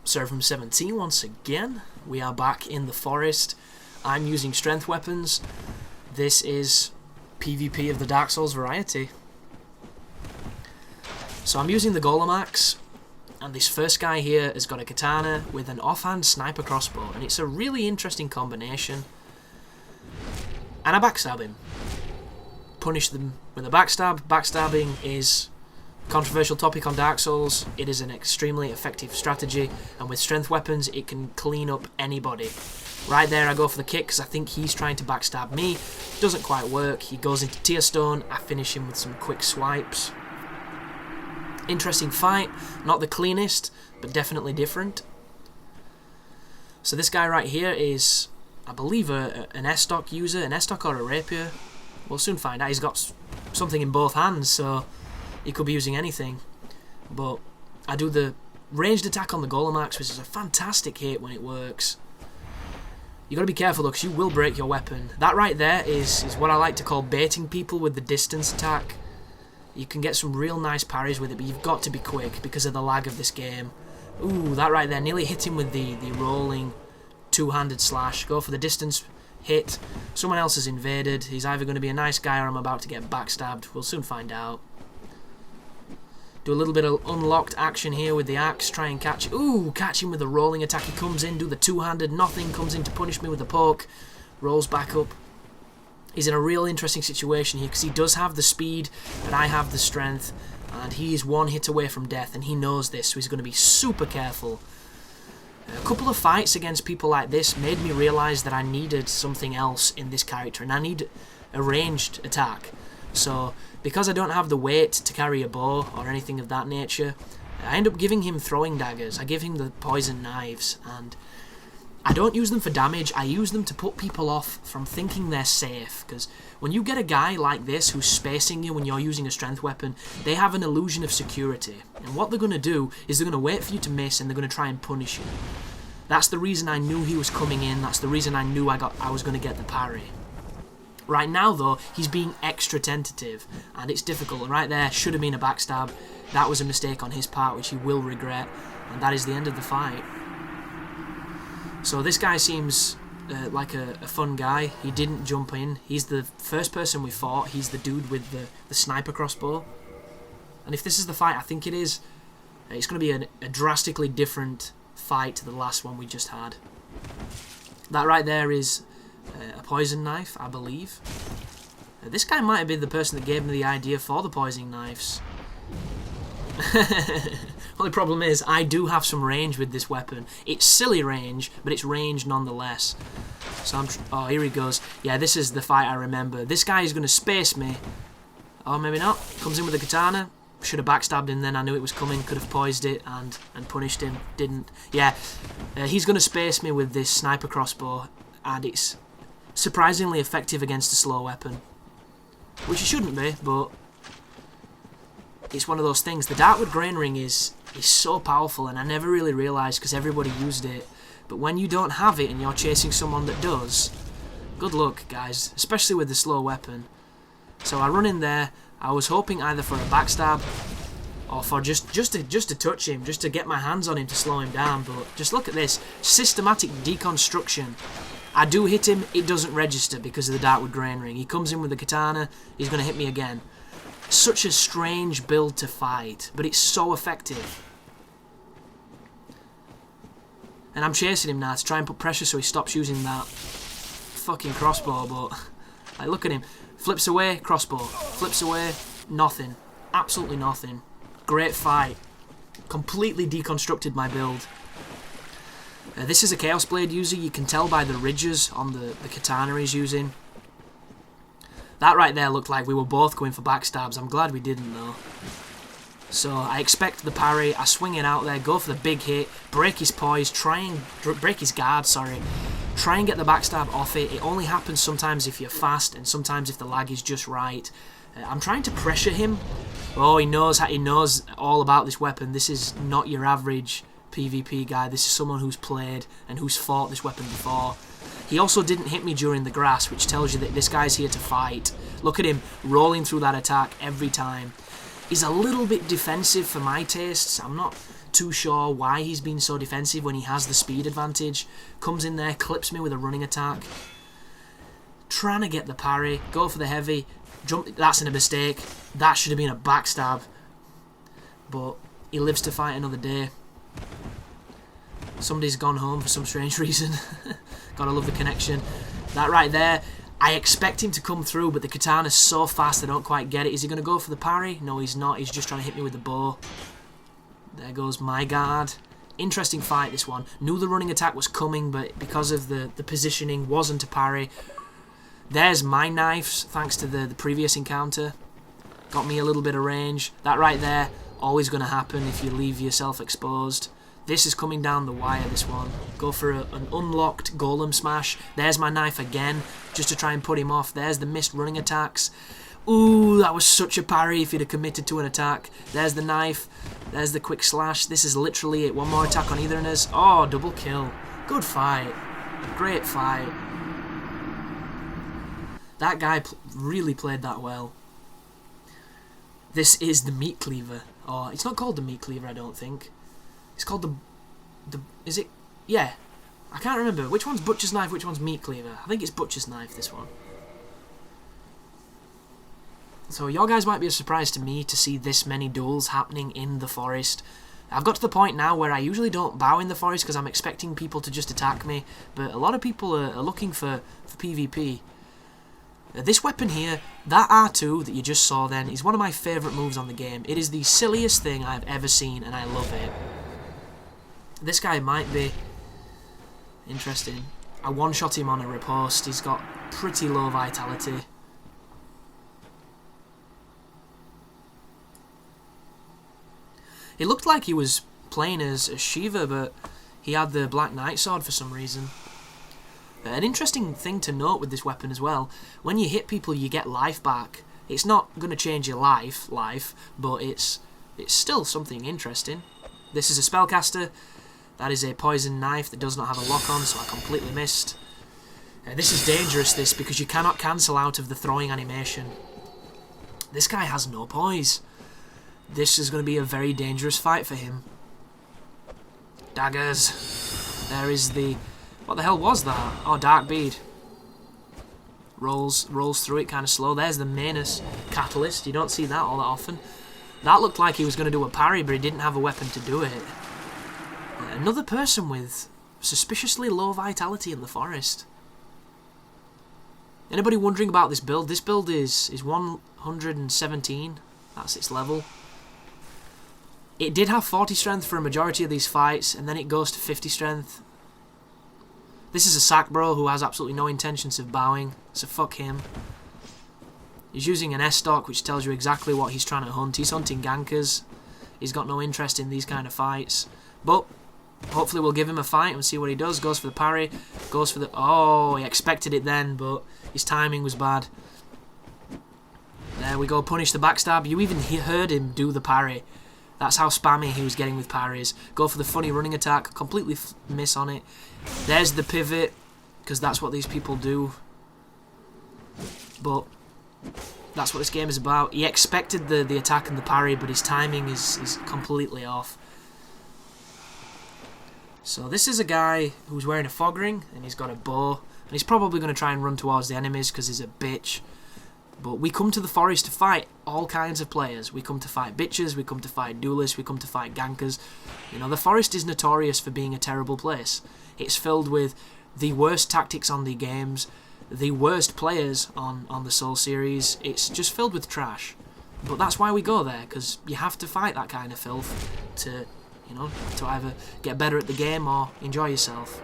Server 17 once again. We are back in the forest. I'm using strength weapons. This is PvP of the Dark Souls variety. So I'm using the Golem Axe, and this first guy here has got a katana with an offhand sniper crossbow, and it's a really interesting combination. And I backstab him. Punish them with a backstab. Backstabbing is a controversial topic on Dark Souls. It is an extremely effective strategy, and with strength weapons it can clean up anybody. Right there I go for the kick because I think he's trying to backstab me. Doesn't quite work. He goes into Tear Stone. I finish him with some quick swipes. Interesting fight. Not the cleanest, but definitely different. So this guy right here is, I believe, an S-stock user, an S-stock or a rapier. We'll soon find out. He's got something in both hands, so he could be using anything. But I do the ranged attack on the Golem Axe, which is a fantastic hit when it works. You got to be careful though, because you will break your weapon. That right there is what I like to call baiting people with the distance attack. You can get some real nice parries with it, but you've got to be quick because of the lag of this game. Ooh, that right there, nearly hit him with the rolling two-handed slash. Go for the distance hit. Someone else has invaded. He's either going to be a nice guy or I'm about to get backstabbed. We'll soon find out. Do a little bit of unlocked action here with the axe. Try and catch. Ooh, catch him with the rolling attack. He comes in, do the two-handed. Nothing. Comes in to punish me with the poke. Rolls back up. He's in a real interesting situation here because he does have the speed, but I have the strength. And he is one hit away from death, and he knows this, so he's going to be super careful. A couple of fights against people like this made me realise that I needed something else in this character, and I need a ranged attack. So, because I don't have the weight to carry a bow or anything of that nature, I end up giving him throwing daggers. I give him the poison knives, and I don't use them for damage. I use them to put people off from thinking they're safe, because when you get a guy like this who's spacing you when you're using a strength weapon, they have an illusion of security. And what they're going to do is they're going to wait for you to miss, and they're going to try and punish you. That's the reason I knew he was coming in. That's the reason I knew I was going to get the parry. Right now, though, he's being extra tentative, and it's difficult. And right there, should have been a backstab. That was a mistake on his part, which he will regret, and that is the end of the fight. So this guy seems like a fun guy. He didn't jump in. He's the first person we fought. He's the dude with the sniper crossbow. And if this is the fight I think it is, it's going to be a drastically different fight to the last one we just had. That right there is a poison knife, I believe. This guy might have been the person that gave me the idea for the poisoning knives. Only problem is, I do have some range with this weapon. It's silly range, but it's range nonetheless. So oh, here he goes. Yeah, this is the fight I remember. This guy is going to space me. Oh, maybe not. Comes in with a katana. Should have backstabbed him then. I knew it was coming. Could have poised it and punished him. Didn't. Yeah, he's going to space me with this sniper crossbow, and it's surprisingly effective against a slow weapon. Which it shouldn't be, but it's one of those things. The Darkroot Grain Ring is so powerful, and I never really realised because everybody used it. But when you don't have it and you're chasing someone that does, good luck, guys, especially with the slow weapon. So I run in there. I was hoping either for a backstab or for just to touch him, just to get my hands on him to slow him down. But just look at this systematic deconstruction. I do hit him, it doesn't register because of the Darkroot Grain Ring. He comes in with the katana, he's going to hit me again. Such a strange build to fight, but it's so effective. And I'm chasing him now to try and put pressure so he stops using that fucking crossbow, but like, look at him. Flips away, crossbow. Flips away, nothing. Absolutely nothing. Great fight. Completely deconstructed my build. This is a Chaos Blade user. You can tell by the ridges on the katana he's using. That right there looked like we were both going for backstabs. I'm glad we didn't, though. So I expect the parry. I swing it out there, go for the big hit, break his poise, break his guard, sorry. Try and get the backstab off it. It only happens sometimes if you're fast and sometimes if the lag is just right. I'm trying to pressure him. Oh, he knows all about this weapon. This is not your average PvP guy. This is someone who's played and who's fought this weapon before. He also didn't hit me during the grass, which tells you that this guy's here to fight. Look at him rolling through that attack every time. He's a little bit defensive for my tastes. I'm not too sure why he's been so defensive when he has the speed advantage. Comes in there, clips me with a running attack. Trying to get the parry, go for the heavy, jump. That's a mistake. That should have been a backstab. But he lives to fight another day. Somebody's gone home for some strange reason. Gotta love the connection. That right there, I expect him to come through, but the katana's so fast I don't quite get it. Is he going to go for the parry? No, he's not. He's just trying to hit me with the bow. There goes my guard. Interesting fight, this one. Knew the running attack was coming, but because of the positioning, wasn't a parry. There's my knives, thanks to the previous encounter. Got me a little bit of range. That right there, always going to happen if you leave yourself exposed. This is coming down the wire, this one. Go for an unlocked golem smash. There's my knife again, just to try and put him off. There's the missed running attacks. Ooh, that was such a parry if he'd have committed to an attack. There's the knife. There's the quick slash. This is literally it. One more attack on either of us. Oh, double kill. Good fight. Great fight. That guy really played that well. This is the meat cleaver. Oh, it's not called the meat cleaver, I don't think. It's called the is it? Yeah. I can't remember. Which one's Butcher's Knife, which one's Meat Cleaver? I think it's Butcher's Knife, this one. So your guys might be a surprise to me to see this many duels happening in the forest. I've got to the point now where I usually don't bow in the forest because I'm expecting people to just attack me, but a lot of people are looking for PvP. This weapon here, that R2 that you just saw then, is one of my favourite moves on the game. It is the silliest thing I've ever seen, and I love it. This guy might be interesting. I one-shot him on a riposte. He's got pretty low vitality. It looked like he was playing as Shiva, but he had the Black Knight sword for some reason. An interesting thing to note with this weapon as well, when you hit people you get life back. It's not going to change your life, but it's still something interesting. This is a spellcaster. That is a poison knife that does not have a lock on, so I completely missed. This is dangerous, this, because you cannot cancel out of the throwing animation. This guy has no poise. This is going to be a very dangerous fight for him. Daggers. There is the... What the hell was that? Oh, Dark Bead. Rolls through it kind of slow. There's the Manus Catalyst. You don't see that all that often. That looked like he was going to do a parry, but he didn't have a weapon to do it. Another person with suspiciously low vitality in the forest. Anybody wondering about this build? This build is 117. That's its level. It did have 40 strength for a majority of these fights, and then it goes to 50 strength. This is a sack bro who has absolutely no intentions of bowing, so fuck him. He's using an S-stock, which tells you exactly what he's trying to hunt. He's hunting gankers. He's got no interest in these kind of fights. But hopefully we'll give him a fight and see what he does. Goes for the parry. Goes for the... Oh, he expected it then, but his timing was bad. There we go. Punish the backstab. You even heard him do the parry. That's how spammy he was getting with parries. Go for the funny running attack. Completely miss on it. There's the pivot, because that's what these people do. But that's what this game is about. He expected the attack and the parry, but his timing is completely off. So this is a guy who's wearing a fog ring, and he's got a bow. And he's probably going to try and run towards the enemies, because he's a bitch. But we come to the forest to fight all kinds of players. We come to fight bitches, we come to fight duelists, we come to fight gankers. You know, the forest is notorious for being a terrible place. It's filled with the worst tactics on the games, the worst players on the Soul series. It's just filled with trash. But that's why we go there, because you have to fight that kind of filth to, you know, to either get better at the game or enjoy yourself.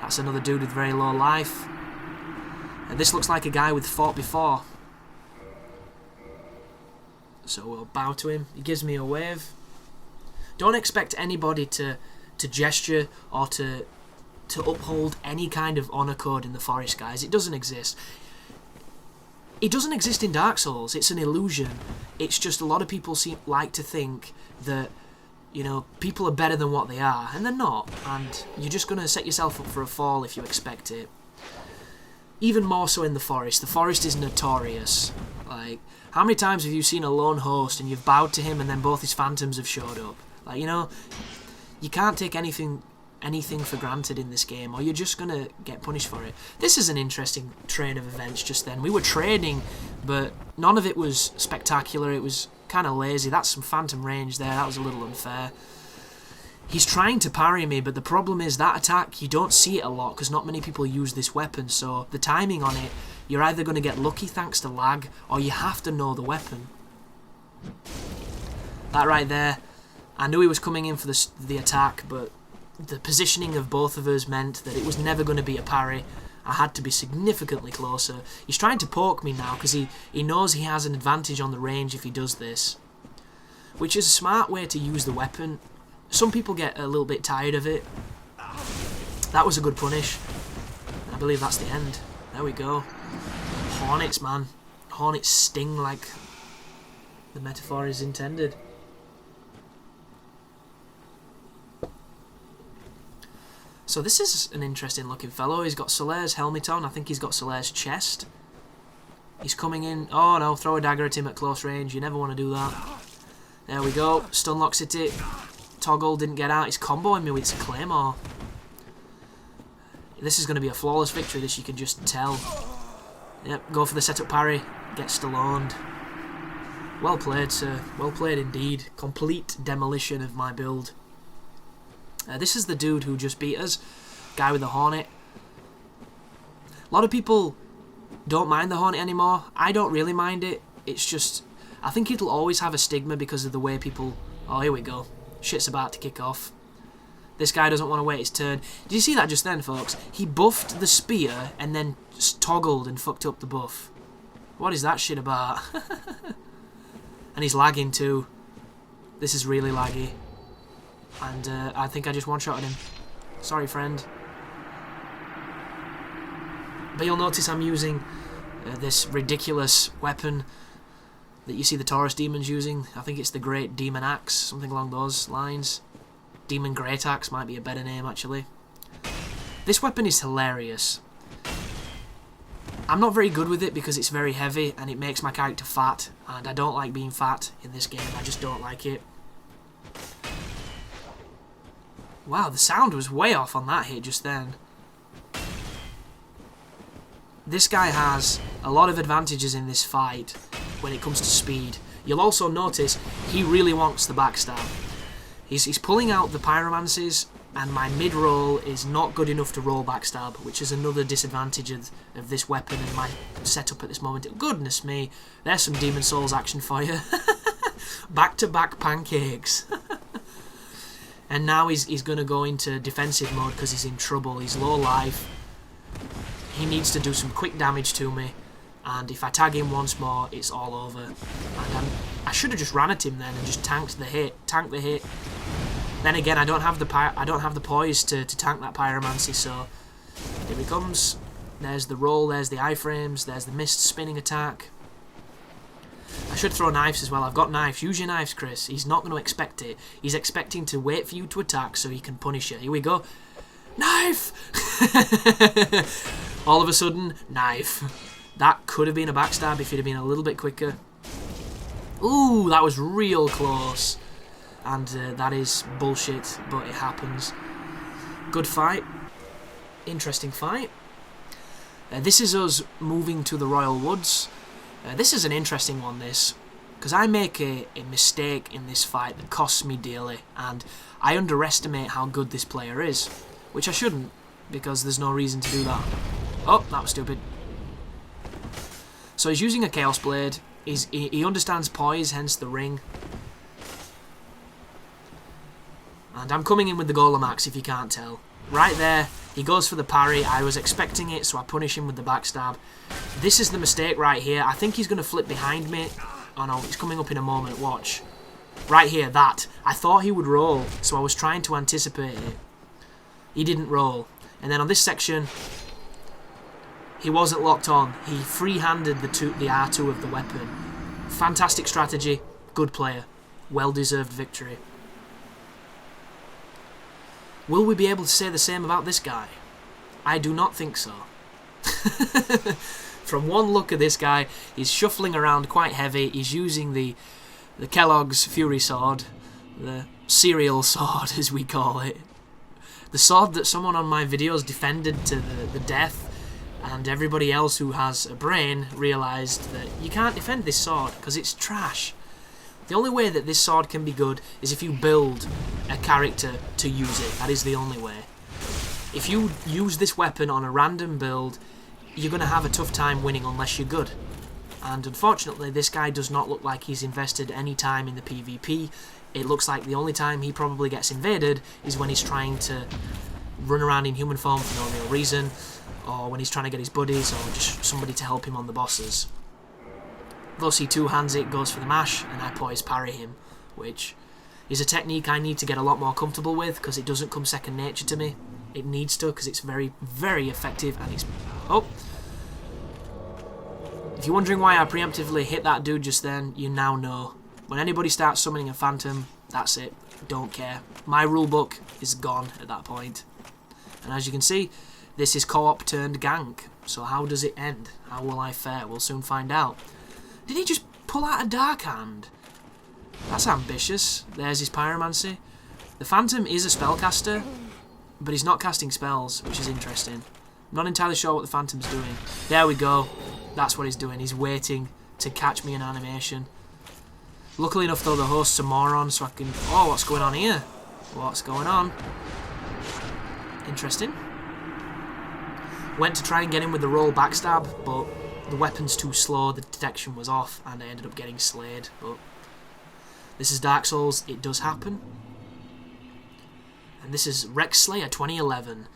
That's another dude with very low life. And this looks like a guy we've fought before. So we'll bow to him. He gives me a wave. Don't expect anybody to gesture or to uphold any kind of honor code in the forest, guys. It doesn't exist. It doesn't exist in Dark Souls. It's an illusion. It's just a lot of people like to think that, you know, people are better than what they are, and they're not. And you're just going to set yourself up for a fall if you expect it. Even more so in the forest. The forest is notorious. Like, how many times have you seen a lone host and you've bowed to him and then both his phantoms have showed up? Like, you know, You can't take anything for granted in this game, or you're just going to get punished for it. This is an interesting train of events just then. We were trading, but none of it was spectacular. It was kind of lazy. That's some phantom range there. That was a little unfair. He's trying to parry me, but the problem is that attack, you don't see it a lot because not many people use this weapon, so the timing on it, you're either going to get lucky thanks to lag, or you have to know the weapon. That right there, I knew he was coming in for the attack, but the positioning of both of us meant that it was never going to be a parry. I had to be significantly closer. He's trying to poke me now because he knows he has an advantage on the range if he does this, which is a smart way to use the weapon. Some people get a little bit tired of it. That was a good punish. I believe that's the end. There we go. Hornets, man. Hornets sting like the metaphor is intended. So this is an interesting looking fellow. He's got Solaire's helmet on. I think he's got Solaire's chest. He's coming in. Oh no, throw a dagger at him at close range. You never want to do that. There we go. Stun locks at it. Toggle didn't get out. He's comboing me with his claymore. This is going to be a flawless victory, this you can just tell. Yep, go for the setup parry. Get Stalloned. Well played, sir. Well played indeed. Complete demolition of my build. This is the dude who just beat us. Guy with the Hornet. A lot of people don't mind the Hornet anymore. I don't really mind it. It's just, I think it'll always have a stigma because of the way people... Oh, here we go. Shit's about to kick off. This guy doesn't want to wait his turn. Did you see that just then, folks? He buffed the spear and then just toggled and fucked up the buff. What is that shit about? And he's lagging too. This is really laggy. And I think I just one-shotted him. Sorry, friend. But you'll notice I'm using this ridiculous weapon that you see the Taurus demons using. I think it's the Great Demon Axe, something along those lines. Demon Great Axe might be a better name, actually. This weapon is hilarious. I'm not very good with it because it's very heavy and it makes my character fat, and I don't like being fat in this game. I just don't like it. Wow, the sound was way off on that hit just then. This guy has a lot of advantages in this fight when it comes to speed. You'll also notice he really wants the backstab. He's pulling out the pyromancies, and my mid-roll is not good enough to roll backstab, which is another disadvantage of this weapon and my setup at this moment. Goodness me, there's some Demon Souls action for you. Back-to-back pancakes. And now he's going to go into defensive mode because he's in trouble. He's low life. He needs to do some quick damage to me. And if I tag him once more, it's all over. And I should have just ran at him then and just tanked the hit. Tanked the hit. Then again, I don't have the poise to tank that pyromancy. So here he comes. There's the roll. There's the iframes. There's the mist spinning attack. I should throw knives as well. I've got knives. Use your knives, Chris. He's not going to expect it. He's expecting to wait for you to attack so he can punish you. Here we go. Knife! All of a sudden, knife. That could have been a backstab if he'd have been a little bit quicker. Ooh, that was real close. And that is bullshit, but it happens. Good fight. Interesting fight. This is us moving to the Royal Woods. This is an interesting one, this. Because I make a mistake in this fight that costs me dearly. And I underestimate how good this player is. Which I shouldn't, because there's no reason to do that. Oh, that was stupid. So he's using a Chaos Blade. He understands poise, hence the ring. And I'm coming in with the Golem Axe, if you can't tell. Right there, he goes for the parry. I was expecting it, so I punish him with the backstab. This is the mistake right here. I think he's going to flip behind me. Oh no, he's coming up in a moment, watch. Right here, that. I thought he would roll, so I was trying to anticipate it. He didn't roll. And then on this section, he wasn't locked on. He free-handed the R2 of the weapon. Fantastic strategy. Good player. Well-deserved victory. Will we be able to say the same about this guy? I do not think so. From one look at this guy, he's shuffling around quite heavy. He's using the Kellogg's Fury Sword, The cereal sword, as we call it. The sword that someone on my videos defended to the death, and everybody else who has a brain realised that you can't defend this sword because it's trash. The only way that this sword can be good is if you build a character to use it. That is the only way. If you use this weapon on a random build, you're going to have a tough time winning unless you're good. And unfortunately, this guy does not look like he's invested any time in the PvP. It looks like the only time he probably gets invaded is when he's trying to run around in human form for no real reason, or when he's trying to get his buddies, or just somebody to help him on the bosses. Thus he two-hands it, goes for the mash, and I poise parry him, which is a technique I need to get a lot more comfortable with, because it doesn't come second nature to me. It needs to, because it's very, very effective, and it's... Oh! If you're wondering why I preemptively hit that dude just then, you now know. When anybody starts summoning a phantom, that's it. Don't care. My rulebook is gone at that point. And as you can see, this is co-op turned gank. So how does it end? How will I fare? We'll soon find out. Did he just pull out a dark hand? That's ambitious. There's his pyromancy. The phantom is a spellcaster, but he's not casting spells, which is interesting. I'm not entirely sure what the phantom's doing. There we go. That's what he's doing. He's waiting to catch me in animation. Luckily enough, though, the host's a moron, so I can... Oh, what's going on here? What's going on? Interesting. Went to try and get him with the roll backstab, but the weapon's too slow, the detection was off, and I ended up getting slayed. But this is Dark Souls, it does happen. And this is Rex Slayer 2011.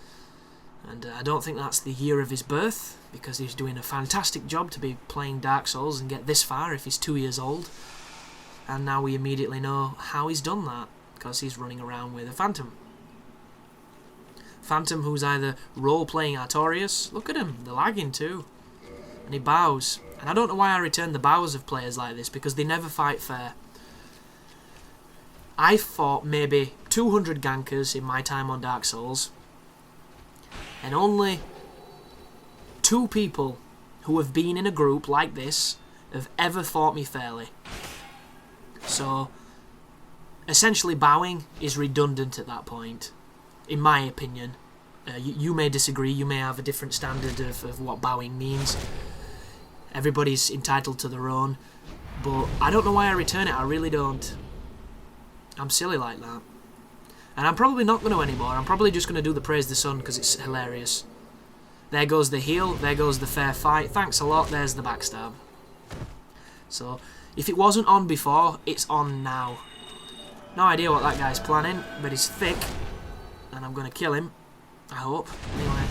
And I don't think that's the year of his birth, because he's doing a fantastic job to be playing Dark Souls and get this far if he's 2 years old. And now we immediately know how he's done that, because he's running around with a phantom. Phantom who's either role-playing Artorias, look at him, they're lagging too. And he bows. And I don't know why I return the bows of players like this, because they never fight fair. I fought maybe 200 gankers in my time on Dark Souls, and only 2 people who have been in a group like this have ever fought me fairly. So, essentially bowing is redundant at that point, in my opinion. You may disagree, you may have a different standard of what bowing means. Everybody's entitled to their own, but I don't know why I return it, I really don't. I'm silly like that. And I'm probably not going to anymore, I'm probably just going to do the Praise the Sun because it's hilarious. There goes the heal, there goes the fair fight, thanks a lot, there's the backstab. So, if it wasn't on before, it's on now. No idea what that guy's planning, but he's thick, and I'm going to kill him, I hope. Anyway,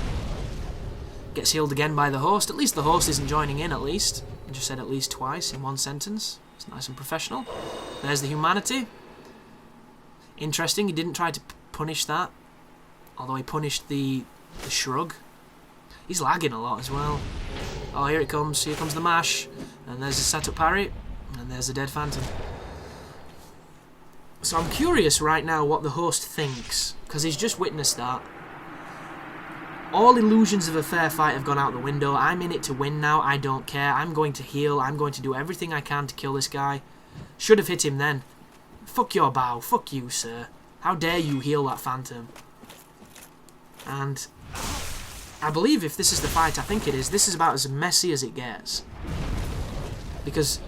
gets healed again by the host. At least the host isn't joining in, at least. I just said at least twice in one sentence. It's nice and professional. There's the humanity. Interesting, he didn't try to punish that, although he punished the shrug. He's lagging a lot as well. Oh, here it comes. Here comes the mash. And there's a setup parry. And there's a dead phantom. So I'm curious right now what the host thinks, because he's just witnessed that. All illusions of a fair fight have gone out the window. I'm in it to win now. I don't care. I'm going to heal. I'm going to do everything I can to kill this guy. Should have hit him then. Fuck your bow. Fuck you, sir. How dare you heal that phantom? And I believe if this is the fight, I think it is, this is about as messy as it gets. Because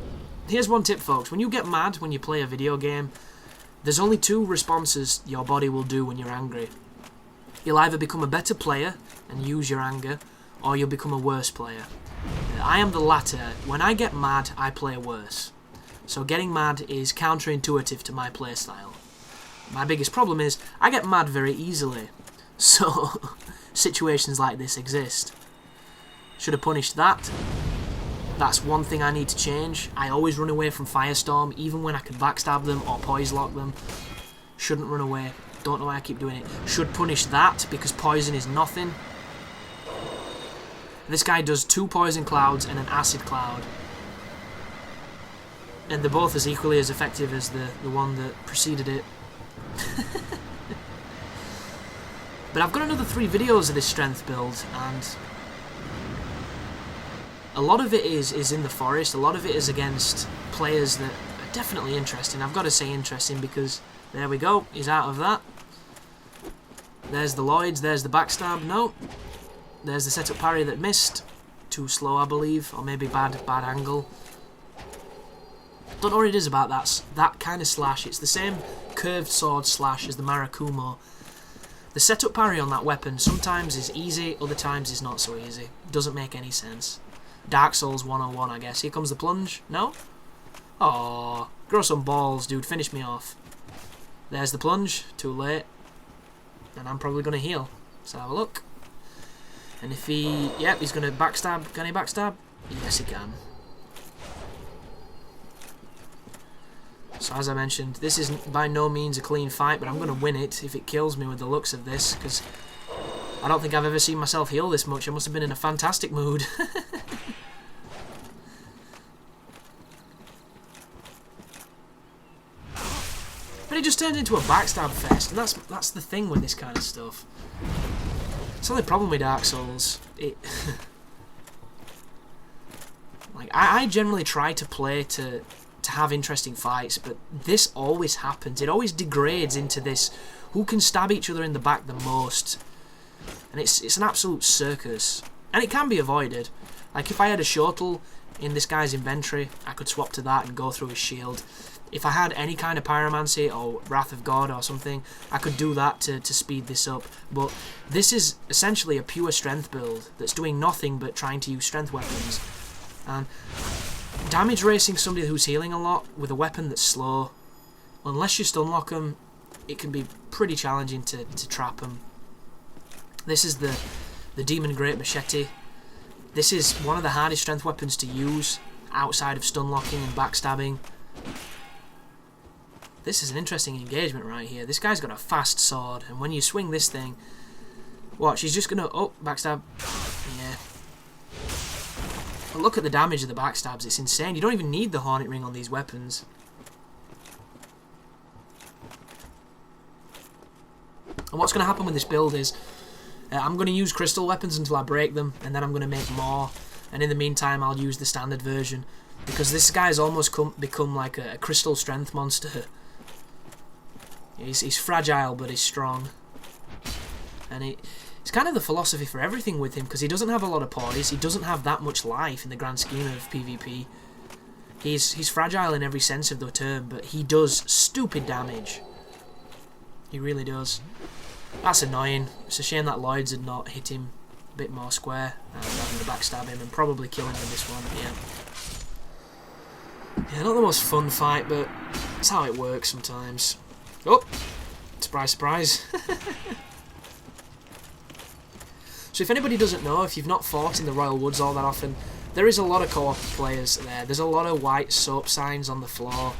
here's one tip, folks. When you get mad when you play a video game, there's only 2 responses your body will do when you're angry. You'll either become a better player and use your anger, or you'll become a worse player. I am the latter. When I get mad, I play worse. So getting mad is counterintuitive to my playstyle. My biggest problem is, I get mad very easily. So, situations like this exist. Should have punished that. That's one thing I need to change. I always run away from Firestorm, even when I can backstab them or poise lock them. Shouldn't run away. Don't know why I keep doing it. Should punish that, because poison is nothing. This guy does 2 poison clouds and an acid cloud. And they're both as equally as effective as the one that preceded it. But I've got another 3 videos of this strength build, and a lot of it is in the forest, a lot of it is against players that are definitely interesting. I've got to say interesting because There we go. He's out of that. There's the Lloyds. There's the backstab. No. There's the setup parry that missed. Too slow, I believe. Or maybe bad angle. Don't know what it is about that kind of slash. It's the same curved sword slash as the Marakumo. The setup parry on that weapon sometimes is easy, other times is not so easy. Doesn't make any sense. Dark Souls 101, I guess. Here comes the plunge. No? Aww. Grow some balls, dude. Finish me off. There's the plunge. Too late. And I'm probably going to heal. Let's have a look. And if he... Yep, he's going to backstab. Can he backstab? Yes, he can. So as I mentioned, this is by no means a clean fight, but I'm going to win it if it kills me with the looks of this, because I don't think I've ever seen myself heal this much. I must have been in a fantastic mood. But it just turned into a backstab fest, and that's the thing with this kind of stuff. It's the only problem with Dark Souls. Like I generally try to play to have interesting fights, but this always happens. It always degrades into this who can stab each other in the back the most, and it's an absolute circus. And it can be avoided. Like if I had a shortle in this guy's inventory, I could swap to that and go through his shield. If I had any kind of pyromancy or Wrath of God or something, I could do that to speed this up. But this is essentially a pure strength build that's doing nothing but trying to use strength weapons. And damage racing somebody who's healing a lot with a weapon that's slow, unless you stun lock them, it can be pretty challenging to trap them. This is the Demon Great Machete. This is one of the hardest strength weapons to use outside of stun locking and backstabbing. This is an interesting engagement right here. This guy's got a fast sword, and when you swing this thing, watch, he's just gonna... Oh, backstab. Yeah. But look at the damage of the backstabs, it's insane. You don't even need the Hornet Ring on these weapons. And what's going to happen with this build is, I'm going to use crystal weapons until I break them, and then I'm going to make more. And in the meantime, I'll use the standard version, because this guy's almost become like a crystal strength monster. He's fragile, but he's strong. And it's kind of the philosophy for everything with him, because he doesn't have a lot of poise, he doesn't have that much life in the grand scheme of PvP. He's fragile in every sense of the term, but he does stupid damage. He really does. That's annoying. It's a shame that Lloyds had not hit him a bit more square, and having to backstab him and probably kill him with this one, yeah. Yeah, not the most fun fight, but that's how it works sometimes. Oh! Surprise, surprise. So if anybody doesn't know, if you've not fought in the Royal Woods all that often, there is a lot of co-op players there. There's a lot of white soap signs on the floor.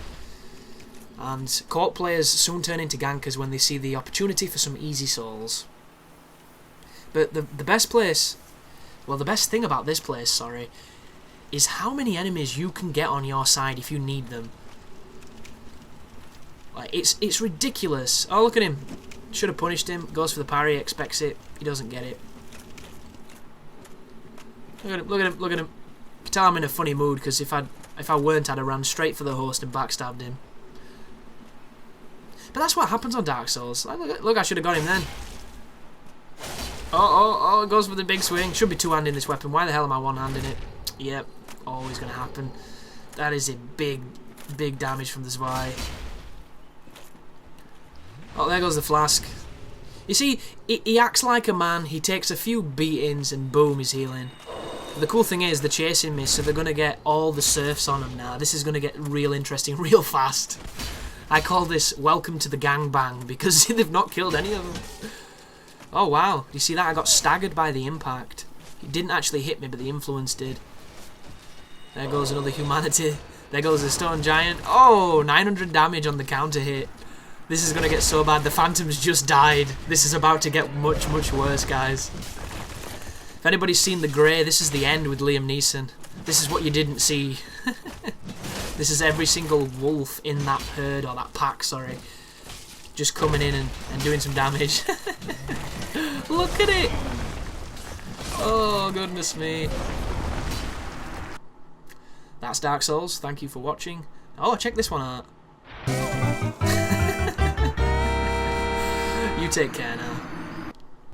And co-op players soon turn into gankers when they see the opportunity for some easy souls. But the best place, well, the best thing about this place, sorry, is how many enemies you can get on your side if you need them. Like, it's ridiculous. Oh, look at him. Should have punished him. Goes for the parry, expects it. He doesn't get it. Look at him, look at him, look at him. You can tell I'm in a funny mood, because if I weren't, I'd have run straight for the host and backstabbed him. But that's what happens on Dark Souls. Look, I should have got him then. Oh, it goes for the big swing. Should be two-handing this weapon. Why the hell am I one-handing it? Yep, always going to happen. That is a big, big damage from the Zwei. Oh, there goes the flask. You see, he acts like a man. He takes a few beatings and boom, he's healing. The cool thing is, they're chasing me, so they're going to get all the serfs on them now. This is going to get real interesting real fast. I call this Welcome to the Gangbang, because they've not killed any of them. Oh wow, you see that? I got staggered by the impact. It didn't actually hit me, but the influence did. There goes another humanity. There goes the stone giant. Oh, 900 damage on the counter hit. This is going to get so bad. The Phantom's just died. This is about to get much, much worse, guys. If anybody's seen The Grey, this is the end with Liam Neeson. This is what you didn't see. This is every single wolf in that herd, or that pack, sorry, just coming in and doing some damage. Look at it! Oh, goodness me. That's Dark Souls. Thank you for watching. Oh, check this one out. You take care now.